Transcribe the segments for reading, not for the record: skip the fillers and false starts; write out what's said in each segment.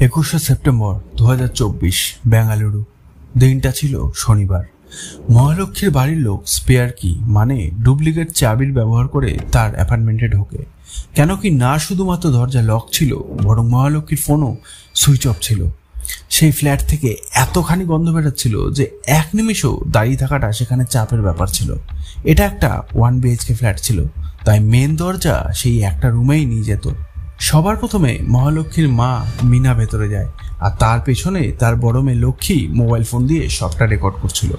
21শে September 2024 Bengaluru. দিনটা ছিল শনিবার। মহালক্ষ্মীর বাড়ির লোক স্পেয়ার কি মানে ডুপ্লিকেট চাবির ব্যবহার করে তার অ্যাপার্টমেন্টে ঢোকে। কেন কি না শুধুমাত্র দরজা লক ছিল, বরং মহালক্ষ্মীর ফোনও সুইচ অফ ছিল। সেই ফ্ল্যাট থেকে এতখানি গন্ধ বেরোচ্ছিল যে এক নিমিষও দাঁড়িয়ে থাকাটা সেখানে চাপের ব্যাপার ছিল। এটা একটা 1 BHK ফ্ল্যাট ছিল, তাই মেন দরজা সেই একটা রুমেই নিয়ে যেত। সবার প্রথমে মহালক্ষ্মীর মা মিনা ভেতরে যায়, আর তার পেছনে তার বড় মেয়ে লক্ষ্মী মোবাইল ফোন দিয়ে সবটা রেকর্ড করছিল।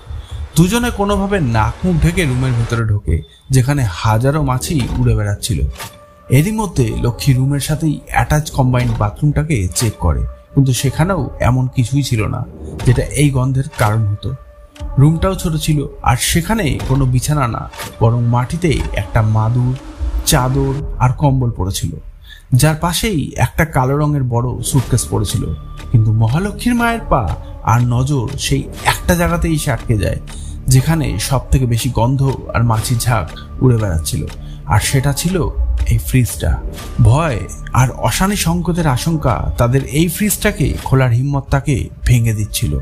দুজনে কোনোভাবে নাক মুখ ঢেকে রুমের ভেতরে ঢোকে, যেখানে হাজারো মাছি উড়ে বেড়াচ্ছিল। এরই মধ্যে লক্ষ্মী রুমের সাথেই অ্যাটাচ কম্বাইন্ড বাথরুমটাকে চেক করে, কিন্তু সেখানেও এমন কিছুই ছিল না যেটা এই গন্ধের কারণ হতো। রুমটাও ছোট ছিল, আর সেখানে কোনো বিছানা না, বরং মাটিতে একটা মাদুর, চাদর আর কম্বল পড়েছিল, যার পাশেই একটা কালো রঙের বড় সুটকেস পড়েছিল। কিন্তু মহালক্ষ্মীর মায়ের পা আর নজর সেই একটা জায়গাতেই এসে আটকে যায়, যেখানে সব থেকে বেশি গন্ধ আর মাছির ঝাঁক উড়ে বেড়াচ্ছিল, আর সেটা ছিল এই ফ্রিজটা। ভয় আর অশানি সংকটের আশঙ্কা তাদের এই ফ্রিজটাকে খোলার হিম্মত তাকে ভেঙে দিচ্ছিল।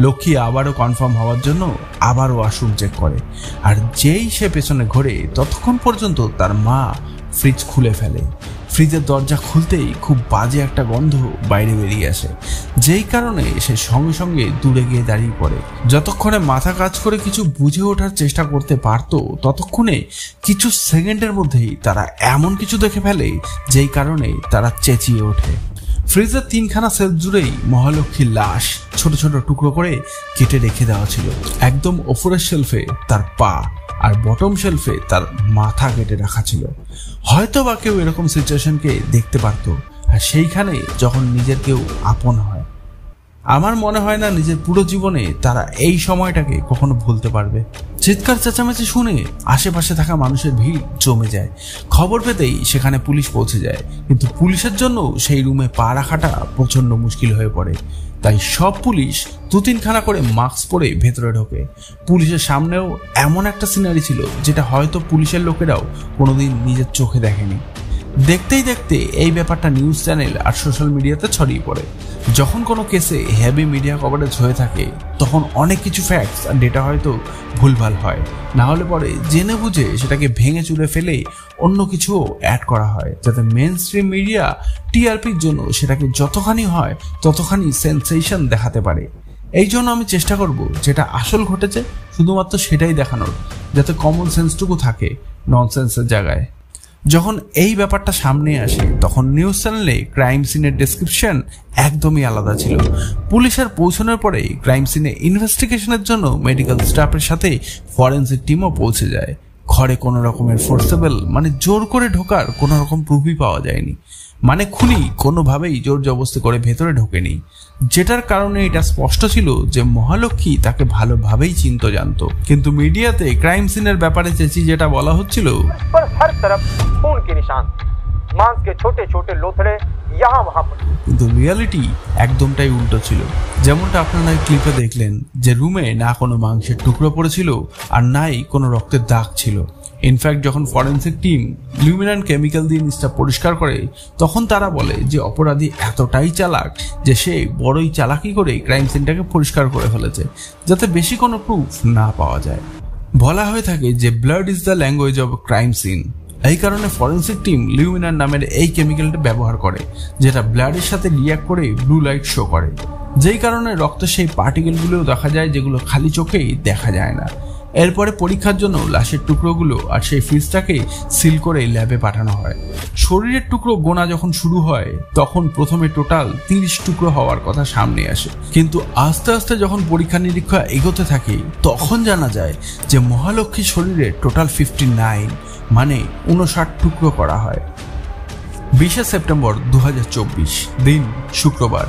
লক্ষ্মী আবারও কনফার্ম হওয়ার জন্য আবারও ওয়াশরুম চেক করে, আর যেই সে পেছনে ঘোরে ততক্ষণ পর্যন্ত তার মা ফ্রিজ খুলে ফেলে। ফ্রিজের দরজা খুলতেই খুব বাজে একটা গন্ধ বাইরে বেরিয়ে আসে, যেই কারণে সে সঙ্গে সঙ্গে দূরে গিয়ে দাঁড়িয়ে পড়ে। যতক্ষণে মাথা কাজ করে কিছু বুঝে ওঠার চেষ্টা করতে পারতো, ততক্ষণে কিছু সেকেন্ডের মধ্যেই তারা এমন কিছু দেখে ফেলে যেই কারণে তারা চেঁচিয়ে ওঠে। ফ্রিজের 3খানা সেলফ জুড়েই মহালক্ষ্মীর লাশ ছোট ছোট টুকরো করে কেটে রেখে দেওয়া ছিল। একদম ওপরের শেলফে তার পা আর বটম শেলফে তার মাথা কেটে রাখা ছিল। হয়তো বা কেউ এরকম সিচুয়েশনকে দেখতে পারতো, আর সেইখানে যখন নিজের কেউ আপন হয়। আমার মনে হয় না নিজের পুরো জীবনে তারা এই সময়টাকে কখনো ভুলতে পারবে। চিৎকার চেঁচামেচি শুনে আশেপাশে থাকা মানুষের ভিড় জমে যায়। খবর পেতেই সেখানে পুলিশ পৌঁছে যায়, কিন্তু পুলিশের জন্য সেই রুমে পা রাখাটা প্রচন্ড মুশকিল হয়ে পড়ে। তাই সব পুলিশ 2-3খানা করে মাস্ক পরে ভেতরে ঢোকে। পুলিশের সামনেও এমন একটা সিনারি ছিল যেটা হয়তো পুলিশের লোকেরাও কোনোদিন নিজের চোখে দেখেনি। দেখতেই দেখতে এই ব্যাপারটা নিউজ চ্যানেল আর সোশ্যাল মিডিয়াতে ছড়িয়ে পড়ে। যখন কোনো কেসে হেভি মিডিয়া কভারেজ হয়ে থাকে, তখন অনেক কিছু ফ্যাক্টস আর ডেটা হয়তো ভুলভাল হয়, না হলে পরে জেনে বুঝে সেটাকে ভেঙে চুরে ফেলে অন্য কিছুও অ্যাড করা হয়, যাতে মেন স্ট্রিম মিডিয়া টিআরপির জন্য সেটাকে যতখানি হয় ততখানি সেন্সেশন দেখাতে পারে। এই জন্য আমি চেষ্টা করব যেটা আসল ঘটেছে শুধুমাত্র সেটাই দেখানোর, যাতে কমন সেন্সটুকু থাকে ননসেন্সের জায়গায়। যখন এই ব্যাপারটা সামনে আসে, তখন নিউজ চ্যানেলে ক্রাইম সিনের ডেসক্রিপশন একদমই আলাদা ছিল। পুলিশের পৌঁছানোর পরেই ক্রাইম সিনে ইনভেস্টিগেশনের জন্য মেডিকেল স্টাফের সাথে ফরেন্সিক টিমও পৌঁছে যায়। ঘরে কোনো রকমের ফোর্সেবল মানে জোর করে ঢোকার কোনো রকম প্রুফই পাওয়া যায়নি, মানে খুনি কোনোভাবেই জোর জবরদস্তি করে ভেতরে ঢোকেনি, যেটার কারণে এটা স্পষ্ট ছিল যে মহালক্ষ্মী তাকে ভালোভাবেই চিনতো জানতো। কিন্তু মিডিয়াতে ক্রাইম সিনের ব্যাপারে চেঁচি যেটা বলা হচ্ছিল, কিন্তু রিয়ালিটি একদমটাই উল্টো ছিল। যেমনটা আপনারা ক্লিপে দেখলেন যে রুমে না কোনো মাংসের টুকরো পড়েছিল আর নাই কোনো রক্তের দাগ ছিল। ইনফ্যাক্ট যখন ফরেন্সিক টিম লুমিনান কেমিক্যাল দিয়ে নিচটা পরিষ্কার করে, তখন তারা বলে যে অপরাধী এতটাই চালাক যে সে বড়ই চালাকি করে ক্রাইম সিনটাকে পরিষ্কার করে ফেলেছে, যাতে বেশি কোনো প্রুফ না পাওয়া যায়। বলা হয়ে থাকে যে blood is the language of crime scene. এই কারণে ফরেন্সিক টিম লিউমিনার নামের এই কেমিক্যালটা ব্যবহার করে, যেটা ব্লাডের সাথে রিয়াক্ট করে ব্লু লাইট শো করে, যেই কারণে রক্তের সেই পার্টিকেলগুলোও দেখা যায় যেগুলো খালি চোখেই দেখা যায় না। এরপরে পরীক্ষার জন্য লাশের টুকরোগুলো আর সেই ফ্রিজটাকে সিল করে ল্যাবে পাঠানো হয়। শরীরের টুকরো গোনা যখন শুরু হয়, তখন প্রথমে টোটাল 30 টুকরো হওয়ার কথা সামনে আসে, কিন্তু আস্তে আস্তে যখন পরীক্ষা নিরীক্ষা এগোতে থাকে, তখন জানা যায় যে মহালক্ষ্মীর শরীরে টোটাল 59 মানে 59 টুকরো করা হয়। 20শে সেপ্টেম্বর 2024 দিন শুক্রবার।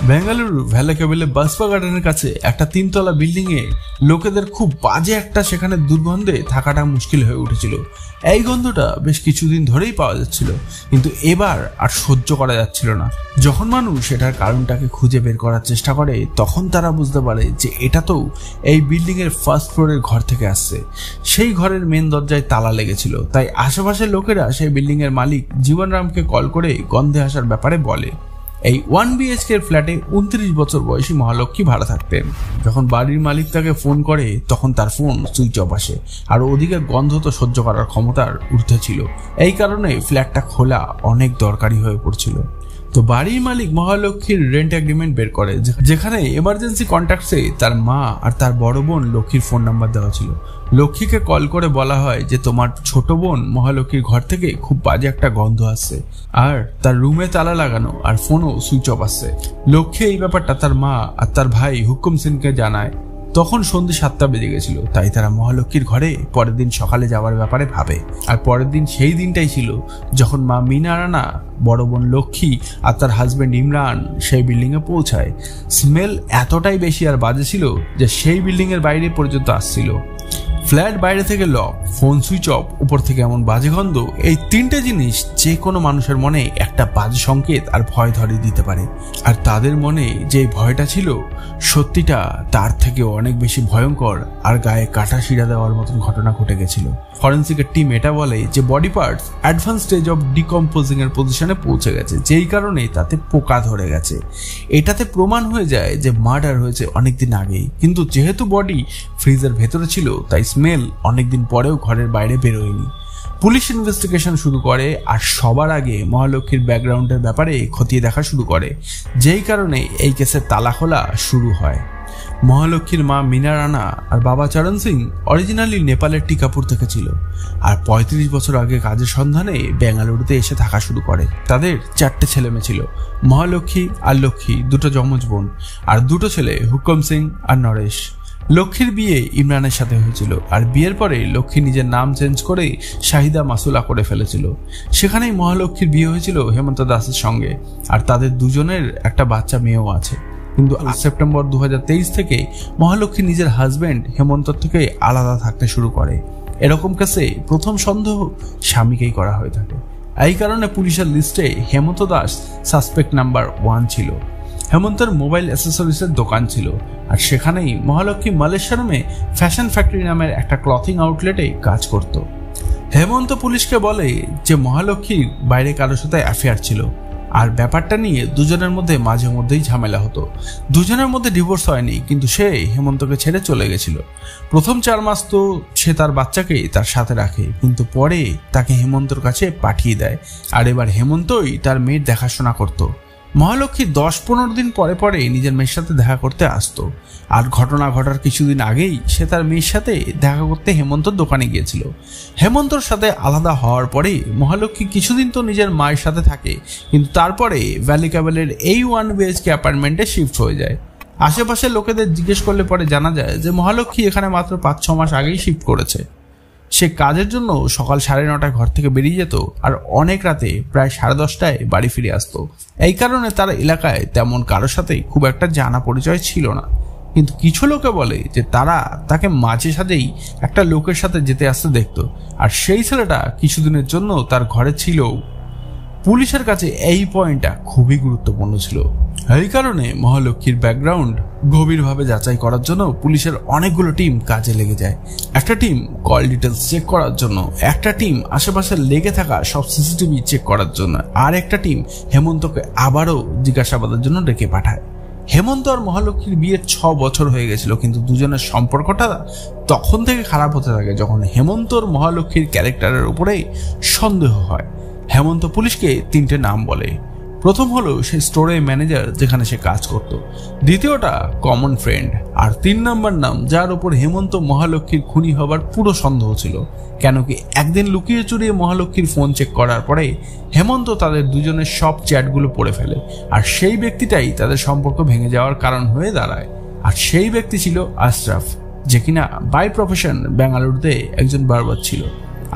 বেঙ্গালুরু ভ্যালাকেবেলে বাসপা গার্ডেনের কাছে একটা 3তলা বিল্ডিং এ লোকেদের খুব বাজে একটা সেখানে দুর্গন্ধে থাকাটা মুশকিল হয়ে উঠেছিল। এই গন্ধটা বেশ কিছুদিন ধরেই পাওয়া যাচ্ছিল, কিন্তু এবার আর সহ্য করা যাচ্ছিল না। যখন মানুষ এটার কারণটাকে খুঁজে বের করার চেষ্টা করে, তখন তারা বুঝতে পারে যে এটা তো এই বিল্ডিং এর ফার্স্ট ফ্লোরের ঘর থেকে আসছে। সেই ঘরের মেন দরজায় তালা লেগেছিল, তাই আশেপাশের লোকেরা সেই বিল্ডিং এর মালিক জীবনরামকে কল করে গন্ধে আসার ব্যাপারে বলে। এই 1 BHK এর ফ্ল্যাটে 29 বছর বয়সী মহালক্ষ্মী ভাড়া থাকতেন। যখন বাড়ির মালিক তাকে ফোন করে তখন তার ফোন সুইচ অফ আসে, আর ওদিকে গন্ধ তো সহ্য করার ক্ষমতার ঊর্ধ্বে ছিল। এই কারণে ফ্ল্যাটটা খোলা অনেক দরকারি হয়ে পড়ছিল। তো বাড়ির মালিক মহালক্ষ্মীর রেন্ট এগ্রিমেন্ট বের করে, যেখানে এমার্জেন্সি কন্ট্যাক্টসে তার মা আর তার বড় বোন লক্ষ্মীর ফোন নাম্বার দেওয়া ছিল। লক্ষ্মীকে কল করে বলা হয় যে তোমার ছোট বোন মহালক্ষ্মীর ঘর থেকে খুব বাজে একটা গন্ধ আসছে, আর তার রুমে তালা লাগানো আর ফোনও সুইচ অফ আসছে। লক্ষ্মী এই ব্যাপারটা তার মা আর তার ভাই হুকুম সিংকে জানায়। তখন সন্ধ্যে 7টা বেজে গেছিল, তাই তারা মহালক্ষ্মীর ঘরে পরের দিন সকালে যাওয়ার ব্যাপারে ভাবে। আর পরের দিন সেই দিনটাই ছিল যখন মা মিনা রানা, বড় বোন লক্ষ্মী আর তার হাজবেন্ড ইমরান সেই বিল্ডিং এ পৌঁছায়। স্মেল এতটাই বেশি আর বাজে ছিল যে সেই বিল্ডিং এর বাইরে পর্যন্ত আসছিল। ফ্ল্যাট বাইরে থেকে লক, ফোন সুইচ অফ, উপর থেকে এমন বাজে গন্ধ, এই তিনটে জিনিস যে কোনো মানুষের মনে একটা বাজে সংকেত আর ভয় ধরিয়ে দিতে পারে। আর তাদের মনে যে ভয়টা ছিল সত্যিটা তার থেকে অনেক বেশি ভয়ঙ্কর আর গায়ে কাটা শিরা দেওয়ার মতন ঘটনা ঘটে গেছিল। ফরেন্সিকের টিম এটা বলে যে body parts advance stage of ডিকম্পোজিং এর পজিশনে পৌঁছে গেছে, যেই কারণে তাতে পোকা ধরে গেছে। এটাতে প্রমাণ হয়ে যায় যে মার্ডার হয়েছে অনেকদিন আগেই, কিন্তু যেহেতু বডি ফ্রিজের ভেতরে ছিল তাই স্মেল অনেকদিন পরেও ঘরের বাইরে বেরোয়নি। পুলিশ ইনভেস্টিগেশন শুরু করে আর সবার আগে মহালক্ষ্মীর ব্যাকগ্রাউন্ডের ব্যাপারে খতিয়ে দেখা শুরু করে, যেই কারণে এই কেসের তালা খোলা শুরু হয়। মহালক্ষ্মীর মা মিনা রানা আর বাবা চরণ সিং অরিজিনালি নেপালের টিকাপুর থেকে ছিল, আর 35 বছর আগে কাজের সন্ধানে বেঙ্গালুরুতে এসে থাকা শুরু করে। তাদের 4টে ছেলে মেয়ে ছিল, মহালক্ষ্মী আর লক্ষ্মী, 2টো যমজ বোন, আর 2টো ছেলে হুকুম সিং আর নরেশ। লক্ষ্মীর বিয়ে ইমরানের সাথে হয়েছিল, আর বিয়ের পরে লক্ষ্মী নিজের নাম চেঞ্জ করে শাহিদা মাসুলা করে ফেলেছিল। সেখানেই মহালক্ষ্মীর বিয়ে হয়েছিল হেমন্ত দাসের সঙ্গে, আর তাদের দুজনের একটা বাচ্চা মেয়েও আছে। কিন্তু সেপ্টেম্বর 2023 থেকে মহালক্ষ্মী নিজের হাজবেন্ড হেমন্তর থেকে আলাদা থাকতে শুরু করে। এরকম কেসে প্রথম সন্দেহ স্বামীকেই করা হয়ে থাকে। এই কারণে পুলিশের লিস্টে হেমন্ত দাস সাসপেক্ট নাম্বার 1 ছিল। হেমন্তর মোবাইল অ্যাসেসরিজের দোকান ছিল, আর সেখানেই মহালক্ষ্মী মালেশ্বরমে ফ্যাশন ফ্যাক্টরি নামের একটা ক্লথিং আউটলেটে কাজ করত। হেমন্ত পুলিশকে বলে যে মহালক্ষ্মীর বাইরে কারোর সাথে অ্যাফেয়ার ছিল, আর ব্যাপারটা নিয়ে দুজনের মধ্যে মাঝে মধ্যেই ঝামেলা হতো। দুজনের মধ্যে ডিভোর্স হয়নি, কিন্তু সে হেমন্তকে ছেড়ে চলে গেছিল। প্রথম 4 মাস তো সে তার বাচ্চাকে তার সাথে রাখে, কিন্তু পরে তাকে হেমন্তর কাছে পাঠিয়ে দেয়, আর এবার হেমন্তই তার মেয়ের দেখাশোনা করত। মহালক্ষ্মী 10-15 দিন পরে পরে নিজের মেয়ের সাথে দেখা করতে আসতো, আর ঘটনা ঘটার কিছুদিন আগেই সে তার মেয়ের সাথে দেখা করতে হেমন্তর দোকানে গিয়েছিল। হেমন্তর সাথে আলাদা হওয়ার পরে মহালক্ষ্মী কিছুদিন তো নিজের মায়ের সাথে থাকে, কিন্তু তারপরে ভ্যালি ক্যাবেলের এই 1 BHK অ্যাপার্টমেন্টে শিফট হয়ে যায়। আশেপাশের লোকেদের জিজ্ঞেস করলে পরে জানা যায় যে মহালক্ষ্মী এখানে মাত্র 5-6 মাস আগেই শিফট করেছে। সে কাজের জন্য সকাল 9:30 ঘর থেকে বেরিয়ে যেত, আর অনেক রাতে প্রায় 10:30টায় বাড়ি ফিরে আসতো। এই কারণে তার এলাকায় তেমন কারোর সাথে খুব একটা জানা পরিচয় ছিল না। কিন্তু কিছু লোকে বলে যে তারা তাকে মাঝে সাঝেই একটা লোকের সাথে যেতে আসতে দেখতো, আর সেই ছেলেটা কিছুদিনের জন্য তার ঘরে ছিল। পুলিশের কাছে এই পয়েন্টটা খুবই গুরুত্বপূর্ণ ছিল। এই কারণে মহালক্ষ্মীর ব্যাকগ্রাউন্ড গভীরভাবে যাচাই করার জন্য পুলিশের অনেকগুলো টিম কাজে লেগে যায়। একটা টিম কল ডিটেলস চেক করার জন্য, একটা টিম আশেপাশে লেগে থাকা সব সিসিটিভি চেক করার জন্য, আর একটা টিম হেমন্তকে আবারও জিজ্ঞাসাবাদের জন্য ডেকে পাঠায়। হেমন্ত আর মহালক্ষ্মীর বিয়ের 6 বছর হয়ে গেছিল, কিন্তু দুজনের সম্পর্কটা তখন থেকে খারাপ হতে থাকে যখন হেমন্তর মহালক্ষ্মীর ক্যারেক্টারের উপরে সন্দেহ হয়। হেমন্ত পুলিশকে 3টে নাম বলে। প্রথম হলো সে স্টোরে ম্যানেজার যেখানে সে কাজ করত, দ্বিতীয়টা কমন ফ্রেন্ড, আর 3 নম্বর নাম যার উপর হেমন্ত মহালক্ষ্মীর খুনি হবার পুরো সন্দেহ ছিল। কেন কি একদিন লুকিয়ে চুরিয়ে মহালক্ষ্মীর ফোন চেক করার পরে হেমন্ত তাদের দুজনের সব চ্যাটগুলো পড়ে ফেলে, আর সেই ব্যক্তিটাই তাদের সম্পর্ক ভেঙে যাওয়ার কারণ হয়ে দাঁড়ায়। আর সেই ব্যক্তি ছিল আশরাফ, যে কিনা বাই প্রফেশন বেঙ্গালুরুতে একজন বার্বার ছিল,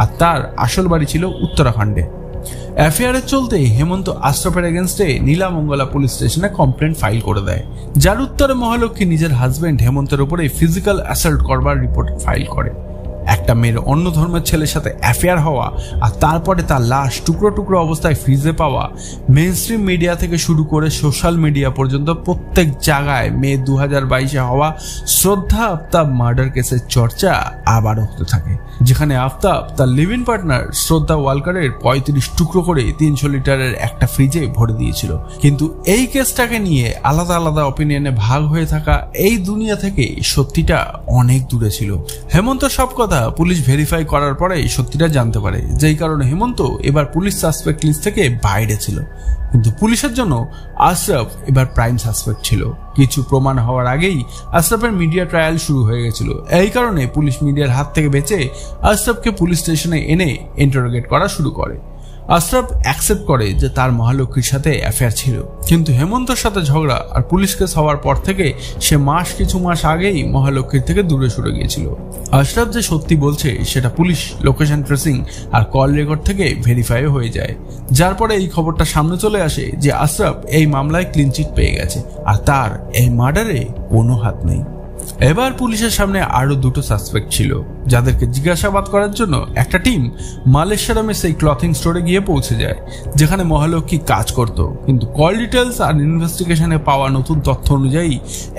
আর তার আসল বাড়ি ছিল উত্তরাখণ্ডে। অ্যাফেয়ারের চলতে হেমন্ত আশরাফের এগেনস্টে নীলামঙ্গলা পুলিশ স্টেশনে কমপ্লেন ফাইল করে দেয়, যার উত্তরে মহালক্ষ্মী নিজের হাজবেন্ড হেমন্তের উপরে ফিজিক্যাল অ্যাসল্ট করবার রিপোর্ট ফাইল করে। একটা মেয়ের অন্য ধর্মের ছেলের সাথে অ্যাফেয়ার হওয়া আর তারপরে তার লাশ টুকরো টুকরো অবস্থায় ফ্রিজে পাওয়া, মেইনস্ট্রিম মিডিয়া থেকে শুরু করে সোশ্যাল মিডিয়া পর্যন্ত প্রত্যেক জায়গায় মে 2022-এ হওয়া শ্রদ্ধা আফতাব মার্ডার কেসের চর্চা আবারও হতে থাকে, যেখানে আফতাব তার লিভ ইন পার্টনার শ্রদ্ধা ওয়ালকারের 35 টুকরো করে 300 লিটারের একটা ফ্রিজে ভরে দিয়েছিল। কিন্তু এই কেসটাকে নিয়ে আলাদা আলাদা অপিনিয়নে ভাগ হয়ে থাকা এই দুনিয়া থেকে সত্যিটা অনেক দূরে ছিল। হেমন্ত সব কথা পুলিশ ভেরিফাই করার পরে সত্যিটা জানতে পারে, যেই কারণে হেমন্ত এবার পুলিশ সাসপেক্ট লিস্ট থেকে বাইরে ছিল। কিন্তু পুলিশের জন্য আশরাফ এবার প্রাইম সাসপেক্ট ছিল। কিছু প্রমাণ হওয়ার আগেই আশরাফের মিডিয়া ট্রায়াল শুরু হয়ে গেছিল। এই কারণে পুলিশ মিডিয়ার হাত থেকে বেঁচে আশরাফকে পুলিশ স্টেশনে এনে ইন্টারোগেট করা শুরু করে। আশরাফ অ্যাকসেপ্ট করে যে তার মহালক্ষ্মীর সাথে অ্যাফেয়ার ছিল, কিন্তু হেমন্তর সাথে ঝগড়া আর পুলিশ কেস হওয়ার পর থেকে সে কিছু মাস আগেই মহালক্ষ্মীর থেকে দূরে সরে গিয়েছিল। আশরাফ যে সত্যি বলছে সেটা পুলিশ লোকেশন ট্রেসিং আর কল রেকর্ড থেকে ভেরিফাই হয়ে যায়, যার পরে এই খবরটা সামনে চলে আসে যে আশরাফ এই মামলায় ক্লিন চিট পেয়ে গেছে আর তার এই মার্ডারে কোনো হাত নেই। এবার পুলিশের সামনে আরো দুটো সাসপেক্ট ছিল, যাদেরকে জিজ্ঞাসাবাদ করার জন্য একটা টিম মালেশ্বরমে সেই ক্লথিং স্টোরে গিয়ে পৌঁছে যায়, যেখানে মহালক্ষ্মী কাজ করত। কিন্তু কল ডিটেলস আর ইনভেস্টিগেশনে পাওয়া নতুন তথ্য অনুযায়ী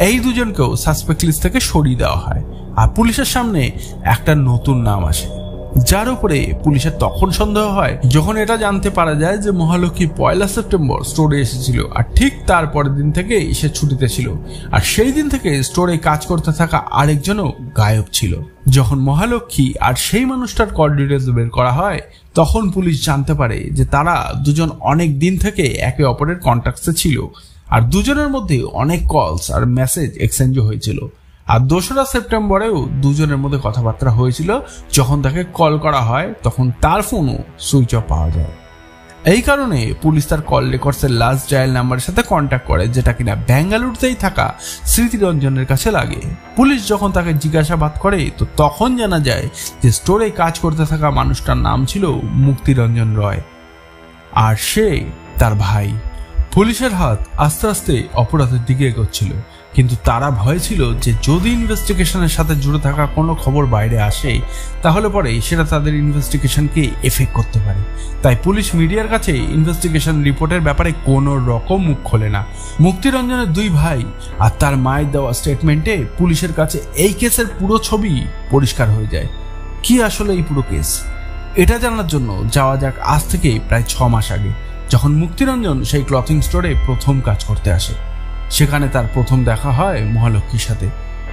এই দুজনকেও সাসপেক্ট লিস্ট থেকে সরিয়ে দেওয়া হয়। আর পুলিশের সামনে একটা নতুন নাম আসে, যার উপরে পুলিশের তখন সন্দেহ হয় যখন এটা জানতে পারা যায় যে মহালক্ষ্মী 1 সেপ্টেম্বর স্টোরে এসেছিল আর ঠিক তার পরের দিন থেকে সে ছুটিতে ছিল, আর সেই দিন থেকে স্টোরে কাজ করতে থাকা আরেকজনও গায়েব ছিল। যখন মহালক্ষ্মী আর সেই মানুষটার কল ডিটেলস বের করা হয় তখন পুলিশ জানতে পারে যে তারা দুজন অনেক দিন থেকে একে অপরের কন্ট্যাক্টসে ছিল আর দুজনের মধ্যে অনেক কলস আর মেসেজ এক্সচেঞ্জও হয়েছিল। আর 2 সেপ্টেম্বরেও দুজনের মধ্যে কথাবার্তা হয়েছিল। যখন তাকে কল করা হয় তখন তার ফোনও সুইচ অফ পাওয়া যায়। এই কারণে পুলিশ তার কল রেকর্ডসের লাস্ট ডায়াল নাম্বারের সাথে কন্ট্যাক্ট করে, যেটা কিনা বেঙ্গালুরুতেই থাকা স্মৃতিরঞ্জনের কাছে লাগে। পুলিশ যখন তাকে জিজ্ঞাসাবাদ করে তো তখন জানা যায় যে স্টোরে কাজ করতে থাকা মানুষটার নাম ছিল মুক্তিরঞ্জন রয় আর সে তার ভাই। পুলিশের হাত আস্তে আস্তে অপরাধের দিকে এগোচ্ছিল, কিন্তু তারা ভয় ছিল যে যদি ইনভেস্টিগেশনের সাথে জুড়ে থাকা কোনো খবর বাইরে আসে তাহলে পরে সেটা তাদের ইনভেস্টিগেশনকে এফেক্ট করতে পারে। তাই পুলিশ মিডিয়ার কাছে ইনভেস্টিগেশন রিপোর্টের ব্যাপারে কোনো রকম মুখ খোলে না। মুক্তিরঞ্জনের 2 ভাই আর তার মায়ের দেওয়া স্টেটমেন্টে পুলিশের কাছে এই কেসের পুরো ছবি পরিষ্কার হয়ে যায়। কি আসলে এই পুরো কেস, এটা জানার জন্য যাওয়া যাক আজ থেকে প্রায় 6 মাস আগে, যখন মুক্তিরঞ্জন সেই ক্লথিং স্টোরে প্রথম কাজ করতে আসে। সেখানে তার প্রথম দেখা হয় মহালক্ষ্মীর সাথে।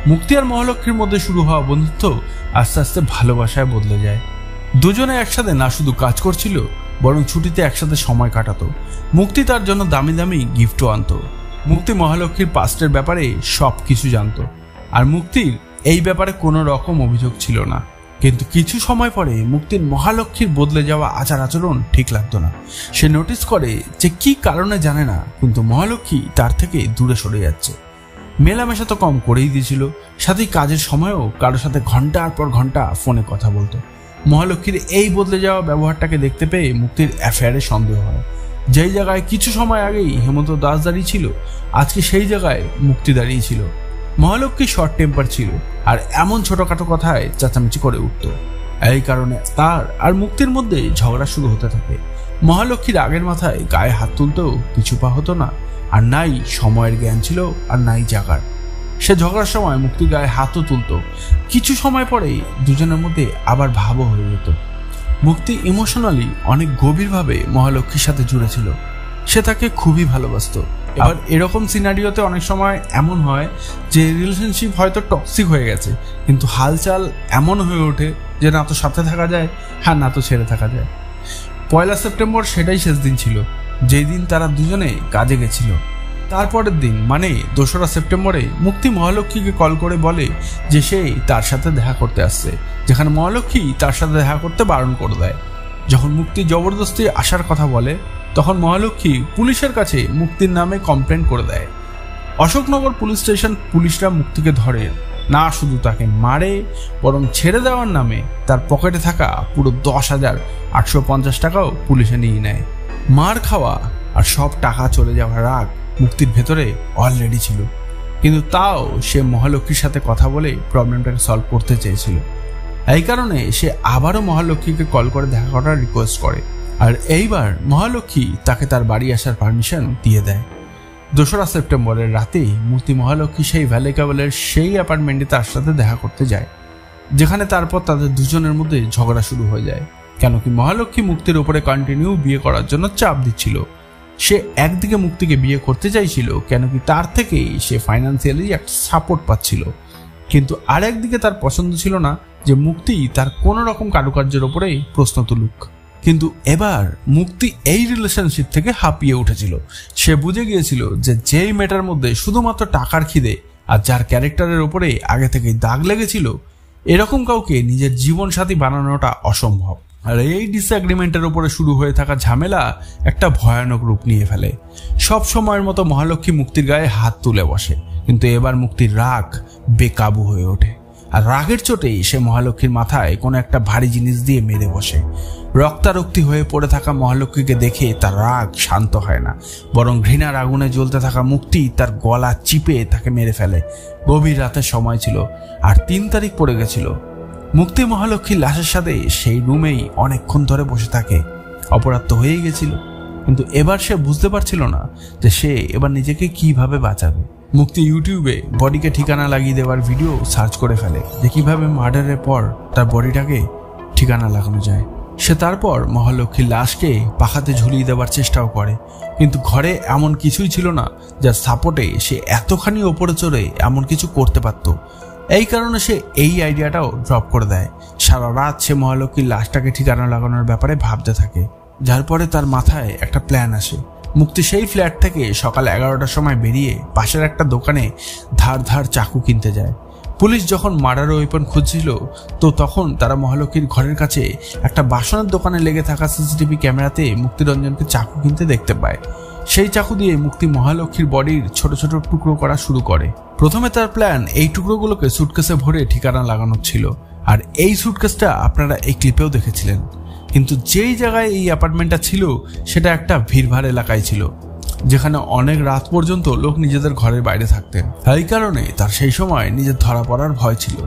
মুক্তি আর মহালক্ষ্মীর মধ্যে শুরু হওয়া বন্ধুত্ব আস্তে আস্তে ভালোবাসায় বদলে যায়। দুজনে একসাথে না শুধু কাজ করছিল বরং ছুটিতে একসাথে সময় কাটাতো। মুক্তি তার জন্য দামি দামি গিফটও আনতো। মুক্তি মহালক্ষ্মীর পাস্টের ব্যাপারে সব কিছু জানতো আর মুক্তির এই ব্যাপারে কোনো রকম অভিযোগ ছিল না। কিন্তু কিছু সময় পরে মুক্তির মহালক্ষ্মীর বদলে যাওয়া আচার আচরণ ঠিক লাগতো না। সে নোটিস করে যে কি কারণে জানে না, কিন্তু মহালক্ষ্মী তার থেকে দূরে সরে যাচ্ছে। মেলামেশা তো কম করেই দিয়েছিল, সাথে কাজের সময়ও কারোর সাথে ঘন্টার পর ঘন্টা ফোনে কথা বলতো। মহালক্ষ্মীর এই বদলে যাওয়া ব্যবহারটাকে দেখতে পেয়ে মুক্তির অ্যাফেয়ারে সন্দেহ হয়। যেই জায়গায় কিছু সময় আগেই হেমন্ত দাস দাঁড়িয়ে ছিল, আজকে সেই জায়গায় মুক্তি দাঁড়িয়েছিল। মহালক্ষ্মী শর্ট টেম্পার ছিল আর এমন ছোটখাটো কথায় চেঁচামেচি করে উঠত। এই কারণে তার আর মুক্তির মধ্যে ঝগড়া শুরু হতে থাকে। মহালক্ষ্মীর আগের মাথায় গায়ে হাত তুলতেও পিছু পা হতো না, আর নাই সময়ের জ্ঞান ছিল আর নাই জাগার। সে ঝগড়ার সময় মুক্তির গায়ে হাতও তুলত। কিছু সময় পরেই দুজনের মধ্যে আবার ভাবও হয়ে যেত। মুক্তি ইমোশনালি অনেক গভীরভাবে মহালক্ষ্মীর সাথে জুড়ে ছিল। সে তাকে খুবই ভালোবাসত। এবার এরকম সিনারিওতে অনেক সময় এমন হয় যে রিলেশনশিপ হয়তো টক্সিক হয়ে গেছে, কিন্তু হালচাল এমন হয়ে ওঠে যে না তো সাথে থাকা যায়, হ্যাঁ না তো ছেড়ে থাকা যায়। 1 সেপ্টেম্বর সেটাই শেষ দিন ছিল, যেই দিন তারা দুজনে কাজে গেছিল। তারপরের দিন মানে 2 সেপ্টেম্বরে মুক্তি মহালক্ষ্মীকে কল করে বলে যে সে তার সাথে দেখা করতে আসছে, যেখানে মহালক্ষ্মী তার সাথে দেখা করতে বারণ করে দেয়। যখন মুক্তি জবরদস্তি আসার কথা বলে তখন মহালক্ষ্মী পুলিশের কাছে মুক্তির নামে কমপ্লেন করে দেয়। অশোকনগর পুলিশ স্টেশন পুলিশরা মুক্তিকে ধরে না, শুধু তাকে মারে বরং ছেড়ে দেওয়ার নামে তার পকেটে থাকা পুরো 10,850 টাকাও পুলিশে নিয়ে নেয়। মার খাওয়া আর সব টাকা চলে যাওয়ার রাগ মুক্তির ভেতরে অলরেডি ছিল, কিন্তু তাও সে মহালক্ষ্মীর সাথে কথা বলে প্রবলেমটাকে সলভ করতে চেয়েছিল। এই কারণে সে আবারও মহালক্ষ্মীকে কল করে দেখা করার রিকোয়েস্ট করে, আর এইবার মহালক্ষ্মী তাকে তার বাড়ি আসার পারমিশন দিয়ে দেয়। 2রা সেপ্টেম্বরের রাতেই মূর্তি মহালক্ষ্মী সেই ভ্যালি কেবলের সেই অ্যাপার্টমেন্টে তার সাথে দেখা করতে যায়, যেখানে তারপর তাদের দুজনের মধ্যে ঝগড়া শুরু হয়ে যায়। কেন কি মহালক্ষ্মী মুক্তির উপরে কন্টিনিউ বিয়ে করার জন্য চাপ দিচ্ছিল। সে একদিকে মুক্তিকে বিয়ে করতে চাইছিল কেন কি তার থেকেই সে ফাইন্যান্সিয়ালি একটা সাপোর্ট পাচ্ছিল, কিন্তু আর একদিকে তার পছন্দ ছিল না যে মুক্তি তার কোনো রকম কারুকার্যের উপরে প্রশ্ন তুলুক। কিন্তু এবার মুক্তি এই রিলেশনশিপ থেকে হাঁপিয়ে উঠেছিল। সে বুঝে গিয়েছিল যে যেই মেয়েটার মধ্যে শুধুমাত্র টাকার খিদে আর যার ক্যারেক্টারের উপরে আগে থেকেই দাগ লেগেছিল, এরকম কাউকে নিজের জীবন সাথী বানানোটা অসম্ভব। আর এই ডিসএগ্রিমেন্টের উপরে শুরু হয়ে থাকা ঝামেলা একটা ভয়ানক রূপ নিয়ে ফেলে। সব সময়ের মতো মহালক্ষ্মী মুক্তির গায়ে হাত তুলে বসে, কিন্তু এবার মুক্তির রাগ বেকাবু হয়ে ওঠে। আর রাগের চোটেই সে মহালক্ষ্মীর মাথায় কোনো একটা ভারী জিনিস দিয়ে মেরে বসে। রক্তারক্তি হয়ে পড়ে থাকা মহালক্ষ্মীকে দেখে তার রাগ শান্ত হয় না, বরং ঘৃণার আগুনে জ্বলতে থাকা মুক্তি তার গলা চিপে তাকে মেরে ফেলে। গভীর রাতের সময় ছিল আর 3 তারিখ পড়ে গেছিল। মুক্তি মহালক্ষ্মীর লাশের সাথে সেই রুমেই অনেকক্ষণ ধরে বসে থাকে। অপরাধ তো হয়েই গেছিল, কিন্তু এবার সে বুঝতে পারছিল না যে সে এবার নিজেকে কিভাবে বাঁচাবে। মুক্তি ইউটিউবে বডিকে ঠিকানা লাগিয়ে দেওয়ার ভিডিও সার্চ করে ফেলে যে কিভাবে মার্ডারের পর তার বডিটাকে ঠিকানা লাগানো যায়। সে তারপর মহালক্ষ্মীর লাশকে পাখাতে ঝুলিয়ে দেওয়ার চেষ্টাও করে, কিন্তু ঘরে এমন কিছুই ছিল না যার সাপোর্টে সে এতখানি ওপরে চড়ে এমন কিছু করতে পারত। এই কারণে সে এই আইডিয়াটাও ড্রপ করে দেয়। সারা রাত সে মহালক্ষ্মীর লাশটাকে ঠিকানা লাগানোর ব্যাপারে ভাবতে থাকে, যার পরে তার মাথায় একটা প্ল্যান আসে। মুক্তি সেই ফ্ল্যাট থেকে সকাল 11টার সময় বেরিয়ে পাশের একটা দোকানে ধার চাকু কিনতে যায়। পুলিশ যখন মার্ডার ওয়েপন খুঁজছিল, তো তখন তারা মহালক্ষ্মীর ঘরের কাছে একটা বাসনের দোকানে লেগে থাকা সিসিটিভি ক্যামেরাতে মুক্তিরঞ্জনকে চাকু কিনতে দেখতে পায়। সেই চাকু দিয়ে মুক্তি মহালক্ষ্মীর বডির ছোট ছোট টুকরো করা শুরু করে। প্রথমে তার প্ল্যান এই টুকরোগুলোকে সুটকেসে ভরে ঠিকানা লাগানো ছিল, আর এই সুটকেসটা আপনারা এই ক্লিপেও দেখেছিলেন। কিন্তু যেই জায়গায় এই অ্যাপার্টমেন্টটা ছিল সেটা একটা ভিড়ভাড় এলাকায় ছিল, যেখানে অনেক রাত পর্যন্ত লোক নিজেদের ঘরের বাইরে থাকতেন। এই কারণে তার সেই সময় নিজের ধরা পড়ার ভয় ছিল।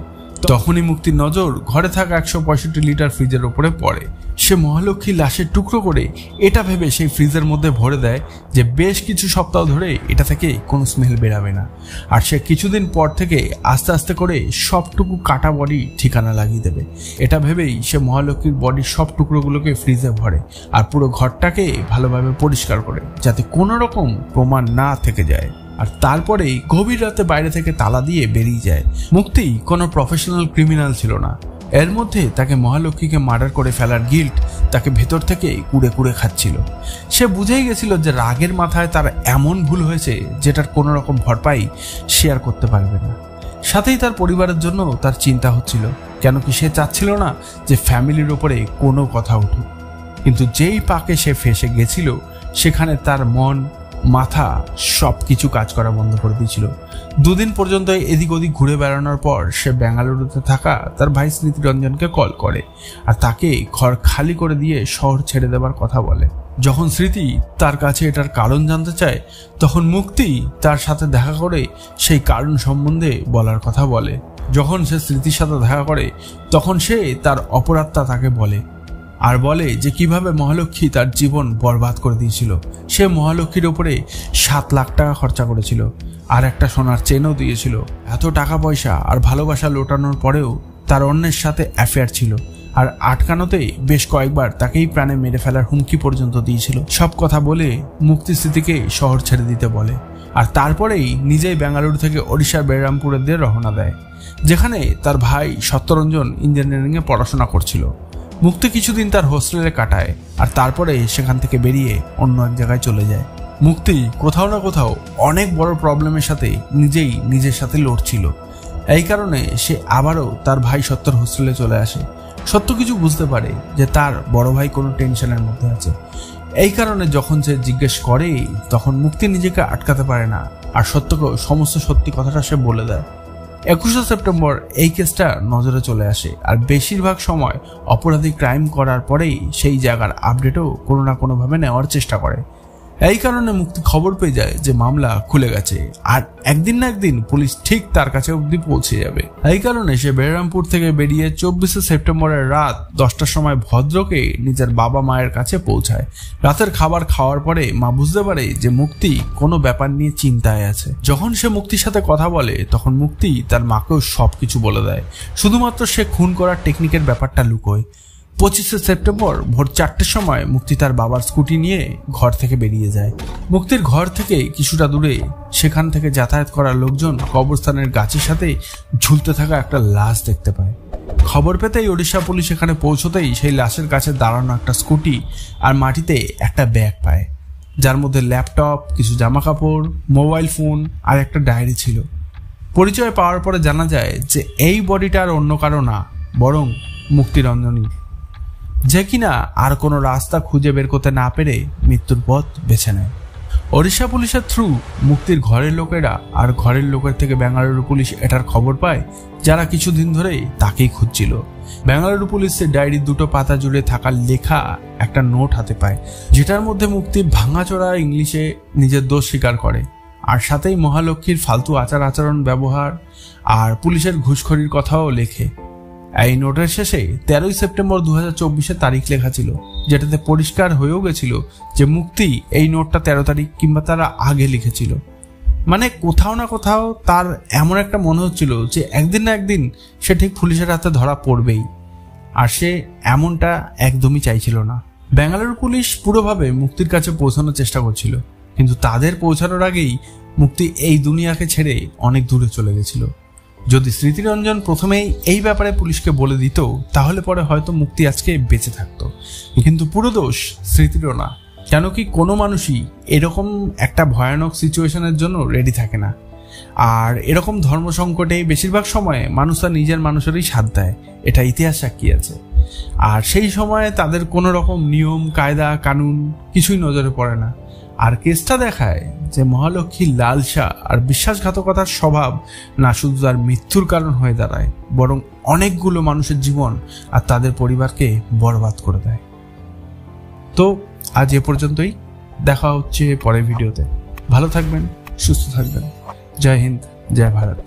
তখনই মুক্তির নজর ঘরে থাকা 165 লিটার ফ্রিজের উপরে পড়ে। সে মহালক্ষ্মীর লাশের টুকরো করে এটা ভেবে সেই ফ্রিজের মধ্যে ভরে দেয় যে বেশ কিছু সপ্তাহ ধরে এটা থেকে কোনো স্মেল বেরাবে না, আর সে কিছুদিন পর থেকে আস্তে আস্তে করে সবটুকু কাটা বডি ঠিকানা লাগিয়ে দেবে। এটা ভেবেই সে মহালক্ষ্মীর বডির সব টুকরোগুলোকে ফ্রিজে ভরে আর পুরো ঘরটাকে ভালোভাবে পরিষ্কার করে, যাতে কোনো রকম প্রমাণ না থেকে যায়। আর তারপরেই গভীর রাতে বাইরে থেকে তালা দিয়ে বেরিয়ে যায়। মুক্তি কোনো প্রফেশনাল ক্রিমিনাল ছিল না, এর মধ্যে তাকে মহালক্ষ্মীকে মার্ডার করে ফেলার গিল্ট তাকে ভেতর থেকে কুড়ে কুড়ে খাচ্ছিল। সে বুঝেই গেছিল যে রাগের মাথায় তার এমন ভুল হয়েছে যেটার কোনো রকম ভরপাই শেয়ার করতে পারবে না। সাথেই তার পরিবারের জন্য তার চিন্তা হচ্ছিল, কেন কি সে চাচ্ছিল না যে ফ্যামিলির ওপরে কোনো কথা উঠুক। কিন্তু যেই পাকে সে ফেসে গেছিল, সেখানে তার মন মাথা সবকিছু কাজ করা বন্ধ করে দিয়েছিল। 2 দিন পর্যন্ত এদিক ওদিক ঘুরে বেড়ানোর পর সে বেঙ্গালুরুতে থাকা তার ভাই স্মৃতিরঞ্জনকে কল করে আর তাকে ঘর খালি করে দিয়ে শহর ছেড়ে দেবার কথা বলে। যখন স্মৃতি তার কাছে এটার কারণ জানতে চায়, তখন মুক্তি তার সাথে দেখা করে সেই কারণ সম্বন্ধে বলার কথা বলে। যখন সে স্মৃতির সাথে দেখা করে, তখন সে তার অপরাধটা তাকে বলে আর বলে যে কিভাবে মহালক্ষ্মী তার জীবন বরবাদ করে দিয়েছিল। সে মহালক্ষ্মীর ওপরে 7 লাখ টাকা খরচা করেছিল আর একটা সোনার চেনও দিয়েছিল। এত টাকা পয়সা আর ভালোবাসা লোটানোর পরেও তার অন্যের সাথে অ্যাফেয়ার ছিল, আর আটকানোতেই বেশ কয়েকবার তাকেই প্রাণে মেরে ফেলার হুমকি পর্যন্ত দিয়েছিল। সব কথা বলে মুক্তি স্মৃতিকে শহর ছেড়ে দিতে বলে, আর তারপরেই নিজেই বেঙ্গালুরু থেকে ওড়িশার বেরামপুরের দিয়ে রওনা দেয়, যেখানে তার ভাই সত্যরঞ্জন ইঞ্জিনিয়ারিংয়ে পড়াশোনা করছিল। মুক্তি কিছুদিন তার হোস্টেলে কাটায় আর তারপরে সেখান থেকে বেরিয়ে অন্য এক জায়গায় চলে যায়। মুক্তি কোথাও না কোথাও অনেক বড় প্রবলেমের সাথে নিজেই নিজের সাথে লড়ছিল। এই কারণে সে আবারও তার ভাই সত্যর হোস্টেলে চলে আসে। সত্য কিছু বুঝতে পারে যে তার বড় ভাই কোনো টেনশনের মধ্যে আছে। এই কারণে যখন সে জিজ্ঞেস করে, তখন মুক্তি নিজেকে আটকাতে পারে না আর সত্যকে সমস্ত সত্যি কথাটা সে বলে দেয়। 21শে সেপ্টেম্বর এই কেসটা নজরে চলে আসে, আর বেশিরভাগ সময় অপরাধী ক্রাইম করার পরেই সেই জায়গার আপডেটও কোনো না কোনোভাবে নেওয়ার চেষ্টা করে। এই কারণে মুক্তি খবর পেয়ে যায় যে মামলা খুলে গেছে আর একদিন না একদিন পুলিশ ঠিক তার কাছে অবধি পৌঁছে যাবে। এই কারণে সে বেহরামপুর থেকে বেরিয়ে 24শে সেপ্টেম্বরের রাত 10টার সময় ভদ্রকে নিজের বাবা মায়ের কাছে পৌঁছায়। রাতের খাবার খাওয়ার পরে মা বুঝতে পারে যে মুক্তি কোনো ব্যাপার নিয়ে চিন্তায় আছে। যখন সে মুক্তির সাথে কথা বলে তখন মুক্তি তার মাকেও সবকিছু বলে দেয়, শুধুমাত্র সে খুন করার টেকনিকের ব্যাপারটা লুকোয়। 25শে সেপ্টেম্বর ভোর 4টের সময় মুক্তি তার বাবার স্কুটি নিয়ে ঘর থেকে বেরিয়ে যায়। মুক্তির ঘর থেকে কিছুটা দূরে সেখান থেকে যাতায়াত করার লোকজন কবরস্থানের গাছের সাথে ঝুলতে থাকা একটা লাশ দেখতে পায়। খবর পেতেই ওড়িশা পুলিশ এখানে পৌঁছতেই সেই লাশের কাছে দাঁড়ানো একটা স্কুটি আর মাটিতে একটা ব্যাগ পায়, যার মধ্যে ল্যাপটপ, কিছু জামা কাপড়, মোবাইল ফোন আর একটা ডায়েরি ছিল। পরিচয় পাওয়ার পরে জানা যায় যে এই বডিটা আর অন্য কারো না, বরং মুক্তিরঞ্জনী, যে কিনা আর কোনো রাস্তা খুঁজে বের করতে না পেরে মৃত্যুর পথ বেছে নেয়। ওড়িশা পুলিশের থ্রু মুক্তির ঘরের লোকেরা আর ঘরের লোকের থেকে বেঙ্গালুরু পুলিশ এটার খবর পায়, যারা কিছুদিন ধরেই তাকেই খুঁজছিল। বেঙ্গালুরু পুলিশের ডায়েরির 2টো পাতা জুড়ে থাকা লেখা একটা নোট হাতে পায়, যেটার মধ্যে মুক্তি ভাঙাচোরা ইংলিশে নিজের দোষ স্বীকার করে, আর সাথেই মহালক্ষ্মীর ফালতু আচার আচরণ ব্যবহার আর পুলিশের ঘুষখড়ির কথাও লেখে। এই নোটের শেষে 13ই সেপ্টেম্বর 2024 তারিখ লেখা ছিল, যেটাতে পরিষ্কার হয়েও গেছিল যে মুক্তি এই নোটটা 13 তারিখ কিংবা তারা আগে লিখেছিল। মানে কোথাও না কোথাও তার এমন একটা মনে হচ্ছিল যে একদিন না একদিন সে ঠিক পুলিশের হাতে ধরা পড়বেই, আর সে এমনটা একদমই চাইছিল না। বেঙ্গালুরু পুলিশ পুরোভাবে মুক্তির কাছে পৌঁছানোর চেষ্টা করছিল, কিন্তু তাদের পৌঁছানোর আগেই মুক্তি এই দুনিয়াকে ছেড়ে অনেক দূরে চলে গেছিল। যদি স্মৃতিরঞ্জন প্রথমেই এই ব্যাপারে পুলিশকে বলে দিত তাহলে পরে হয়তো মুক্তি আজকে বেঁচে থাকতো, কিন্তু পুরো দোষ স্মৃতিরও না। কেন কি কোনো মানুষই এরকম একটা ভয়ানক সিচুয়েশনের জন্য রেডি থাকে না, আর এরকম ধর্ম সংকটে বেশিরভাগ সময়ে মানুষ তার নিজের মানুষেরই সাথ দেয়, এটা ইতিহাস সাক্ষী আছে। আর সেই সময়ে তাদের কোনো রকম নিয়ম কায়দা কানুন কিছুই নজরে পড়ে না। আর কেসটা দেখায় যে মহালক্ষ্মীর লালসা আর বিশ্বাসঘাতকতার স্বভাব না শুধু তার মৃত্যুর কারণ হয়ে দাঁড়ায়, বরং অনেকগুলো মানুষের জীবন আর তাদের পরিবারকে বরবাদ করে দেয়। তো আজ এ পর্যন্তই, দেখা হচ্ছে পরের ভিডিওতে। ভালো থাকবেন, সুস্থ থাকবেন। জয় হিন্দ, জয় ভারত।